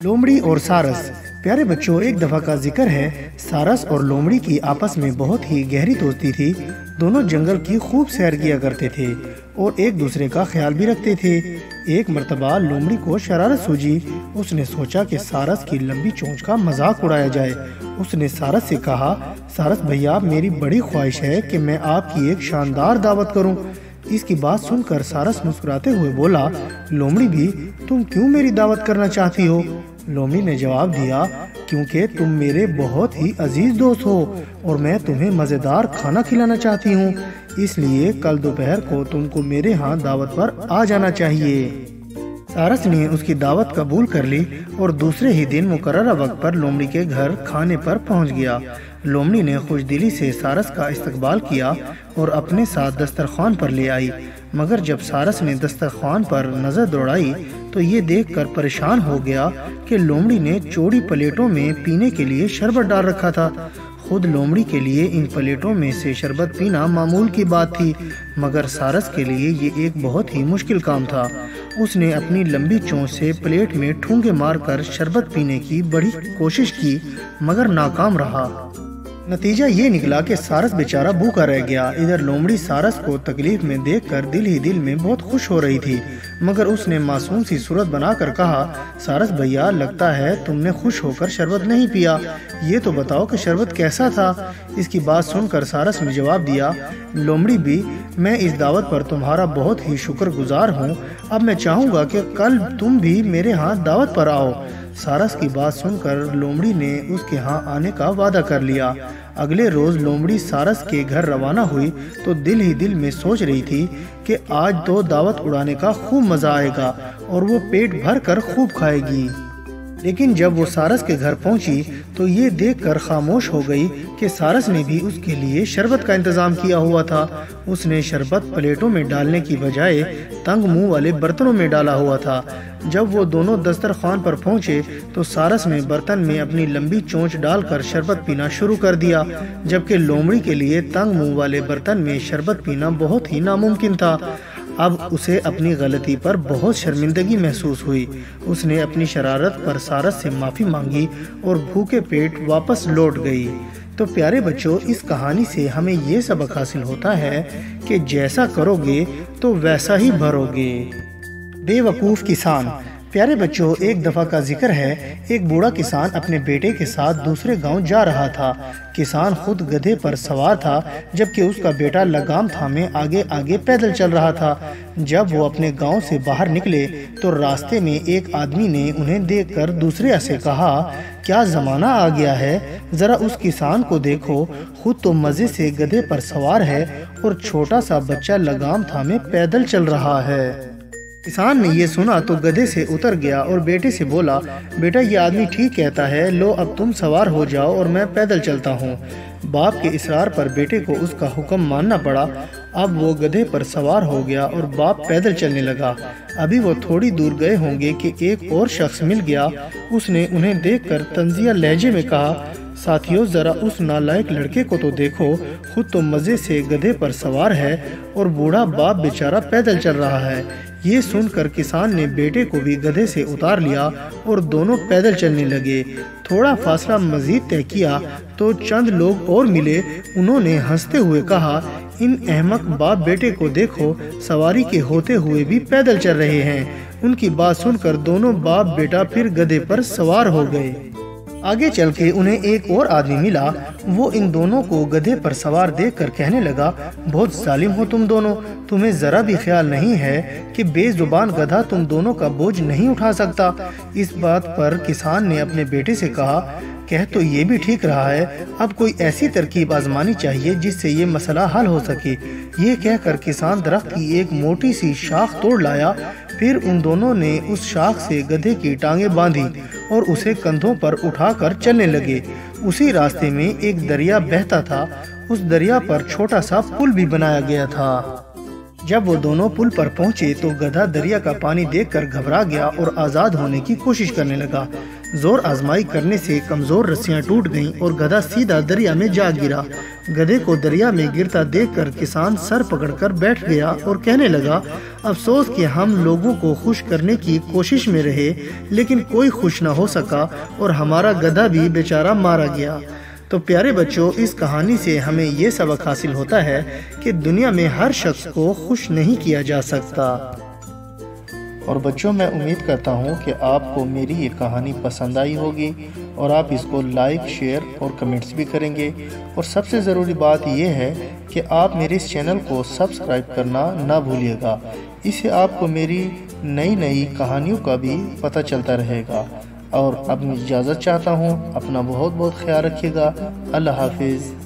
लोमड़ी और सारस। प्यारे बच्चों, एक दफा का जिक्र है, सारस और लोमड़ी की आपस में बहुत ही गहरी दोस्ती थी। दोनों जंगल की खूब सैर किया करते थे और एक दूसरे का ख्याल भी रखते थे। एक मर्तबा लोमड़ी को शरारत सूझी। उसने सोचा कि सारस की लंबी चोंच का मजाक उड़ाया जाए। उसने सारस से कहा, सारस भैया, मेरी बड़ी ख्वाहिश है कि मैं आपकी एक शानदार दावत करूं। इसकी बात सुनकर सारस मुस्कुराते हुए बोला, लोमड़ी भी, तुम क्यों मेरी दावत करना चाहती हो? लोमड़ी ने जवाब दिया, क्योंकि तुम मेरे बहुत ही अजीज दोस्त हो और मैं तुम्हें मजेदार खाना खिलाना चाहती हूँ, इसलिए कल दोपहर को तुमको मेरे यहाँ दावत पर आ जाना चाहिए। सारस ने उसकी दावत कबूल कर ली और दूसरे ही दिन मुकर्ररा वक्त पर लोमड़ी के घर खाने पर पहुँच गया। लोमड़ी ने खुशदिली से सारस का इस्तकबाल किया और अपने साथ दस्तरखान पर ले आई। मगर जब सारस ने दस्तरखान पर नजर दौड़ाई तो ये देखकर परेशान हो गया कि लोमड़ी ने चौड़ी प्लेटों में पीने के लिए शरबत डाल रखा था। खुद लोमड़ी के लिए इन प्लेटों में से शरबत पीना मामूल की बात थी, मगर सारस के लिए ये एक बहुत ही मुश्किल काम था। उसने अपनी लंबी चोंच से प्लेट में ठूंगे मारकर शरबत पीने की बड़ी कोशिश की, मगर नाकाम रहा। नतीजा ये निकला कि सारस बेचारा भूखा रह गया। इधर लोमड़ी सारस को तकलीफ में देखकर दिल ही दिल में बहुत खुश हो रही थी, मगर उसने मासूम सी सूरत बनाकर कहा, सारस भैया, लगता है तुमने खुश होकर शरबत नहीं पिया। ये तो बताओ कि शरबत कैसा था? इसकी बात सुनकर सारस ने जवाब दिया, लोमड़ी भी, मैं इस दावत पर तुम्हारा बहुत ही शुक्रगुजार हूँ। अब मैं चाहूँगा कि कल तुम भी मेरे यहाँ दावत पर आओ। सारस की बात सुनकर लोमड़ी ने उसके यहाँ आने का वादा कर लिया। अगले रोज लोमड़ी सारस के घर रवाना हुई तो दिल ही दिल में सोच रही थी कि आज तो दावत उड़ाने का खूब मजा आएगा और वो पेट भर कर खूब खाएगी। लेकिन जब वो सारस के घर पहुंची तो ये देखकर खामोश हो गई कि सारस ने भी उसके लिए शरबत का इंतजाम किया हुआ था। उसने शरबत प्लेटों में डालने की बजाय तंग मुंह वाले बर्तनों में डाला हुआ था। जब वो दोनों दस्तरखान पर पहुंचे तो सारस ने बर्तन में अपनी लंबी चोंच डालकर शरबत पीना शुरू कर दिया, जबकि लोमड़ी के लिए तंग मुंह वाले बर्तन में शरबत पीना बहुत ही नामुमकिन था। अब उसे अपनी गलती पर बहुत शर्मिंदगी महसूस हुई। उसने अपनी शरारत पर सारस से माफी मांगी और भूखे पेट वापस लौट गई। तो प्यारे बच्चों, इस कहानी से हमें ये सबक हासिल होता है कि जैसा करोगे तो वैसा ही भरोगे। बेवकूफ किसान। प्यारे बच्चों, एक दफा का जिक्र है, एक बूढ़ा किसान अपने बेटे के साथ दूसरे गांव जा रहा था। किसान खुद गधे पर सवार था, जबकि उसका बेटा लगाम थामे आगे आगे पैदल चल रहा था। जब वो अपने गांव से बाहर निकले तो रास्ते में एक आदमी ने उन्हें देखकर दूसरे से कहा, क्या जमाना आ गया है, जरा उस किसान को देखो, खुद तो मजे से गधे पर सवार है और छोटा सा बच्चा लगाम थामे पैदल चल रहा है। किसान ने ये सुना तो गधे से उतर गया और बेटे से बोला, बेटा, ये आदमी ठीक कहता है, लो अब तुम सवार हो जाओ और मैं पैदल चलता हूँ। बाप के इसरार पर बेटे को उसका हुक्म मानना पड़ा। अब वो गधे पर सवार हो गया और बाप पैदल चलने लगा। अभी वो थोड़ी दूर गए होंगे कि एक और शख्स मिल गया। उसने उन्हें देखकर तंजिया लहजे में कहा, साथियों, जरा उस नालायक लड़के को तो देखो, खुद तो मजे से गधे पर सवार है और बूढ़ा बाप बेचारा पैदल चल रहा है। ये सुनकर किसान ने बेटे को भी गधे से उतार लिया और दोनों पैदल चलने लगे। थोड़ा फासला मजीद तय किया तो चंद लोग और मिले। उन्होंने हंसते हुए कहा, इन अहमक बाप बेटे को देखो, सवारी के होते हुए भी पैदल चल रहे हैं। उनकी बात सुनकर दोनों बाप बेटा फिर गधे पर सवार हो गए। आगे चल के उन्हें एक और आदमी मिला। वो इन दोनों को गधे पर सवार देखकर कहने लगा, बहुत जालिम हो तुम दोनों, तुम्हें जरा भी ख्याल नहीं है कि बेजुबान गधा तुम दोनों का बोझ नहीं उठा सकता। इस बात पर किसान ने अपने बेटे से कहा, कह तो ये भी ठीक रहा है, अब कोई ऐसी तरकीब आजमानी चाहिए जिससे ये मसला हल हो सके। ये कहकर किसान दरख्त की एक मोटी सी शाख तोड़ लाया। फिर उन दोनों ने उस शाख से गधे की टांगे बांधी और उसे कंधों पर उठाकर चलने लगे। उसी रास्ते में एक दरिया बहता था। उस दरिया पर छोटा सा पुल भी बनाया गया था। जब वो दोनों पुल पर पहुंचे तो गधा दरिया का पानी देखकर घबरा गया और आजाद होने की कोशिश करने लगा। जोर आजमाई करने से कमजोर रस्सियां टूट गईं और गधा सीधा दरिया में जा गिरा। गधे को दरिया में गिरता देखकर किसान सर पकड़कर बैठ गया और कहने लगा, افسوس کہ ہم لوگوں کو خوش کرنے کی کوشش میں رہے لیکن کوئی خوش نہ ہو سکا اور ہمارا گدھا بھی بیچارہ مارا گیا۔ تو پیارے بچوں، اس کہانی سے ہمیں یہ سبق حاصل ہوتا ہے کہ دنیا میں ہر شخص کو خوش نہیں کیا جا سکتا۔ اور بچوں، میں امید کرتا ہوں کہ آپ کو میری یہ کہانی پسند آئی ہوگی اور آپ اس کو لائک، شیئر اور کمنٹس بھی کریں گے۔ اور سب سے ضروری بات یہ ہے کہ آپ میرے اس چینل کو سبسکرائب کرنا نہ بھولیے گا، اس سے آپ کو میری نئی کہانیوں کا بھی پتہ چلتا رہے گا۔ اور اب میں اجازت چاہتا ہوں، اپنا بہت خیال رکھیے گا۔ اللہ حافظ۔